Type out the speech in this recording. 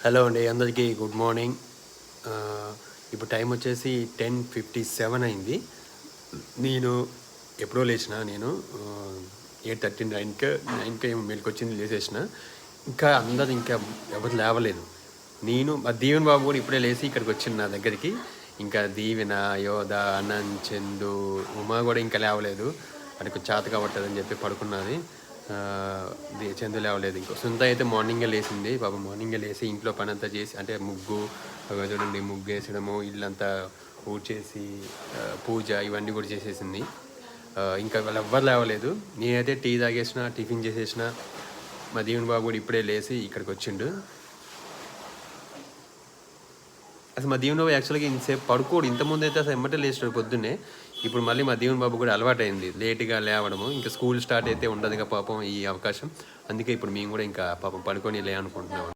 Hello అండి, అందరికీ good morning. ఇప్పుడు టైం వచ్చేసి 10:57 అయింది. నేను ఎప్పుడో లేచిన. నేను 8:30 9కే మెలకొచ్చింది, లేచేసిన. ఇంకా అందరు ఇంకా ఎవరు లేవలేదు. నేను మా దీవెన్ బాబు కూడా ఇప్పుడే లేచి ఇక్కడికి వచ్చింది నా దగ్గరికి. ఇంకా దీవెన, యోధ, అనంత్, చందు, ఉమా కూడా ఇంకా లేవలేదు. వాడికి చేత కావట్లేదని చెప్పి పడుకున్నది. చందు లేవలేదు. ఇంకో సుంత అయితే మార్నింగే లేచింది. పాపం మార్నింగే లేచి ఇంట్లో పని అంతా చేసి, అంటే ముగ్గు చూడండి, ముగ్గు వేసడము, ఇల్లంతా ఊడ్చేసి పూజ ఇవన్నీ కూడా చేసేసింది. ఇంకా వాళ్ళు ఎవ్వరు లేవలేదు. నేనైతే టీ తాగేసిన, టిఫిన్ చేసేసిన. మా దీవెన్ బాబు కూడా ఇప్పుడే లేచి ఇక్కడికి వచ్చిండు. అసలు మా దీవెన్ బాబు యాక్చువల్గా ఇంతసేపు పడుకోడు. ఇంతకుముందు అయితే అసలు ఎమ్మటే లేచాడు పొద్దున్నే. ఇప్పుడు మళ్ళీ మా దీవెన్ బాబు కూడా అలవాటైంది లేట్గా లేవడము. ఇంకా స్కూల్ స్టార్ట్ అయితే ఉండదుగా పాపం ఈ అవకాశం. అందుకే ఇప్పుడు మేము కూడా ఇంకా పాపం పడుకొని లే అనుకుంటున్నాం.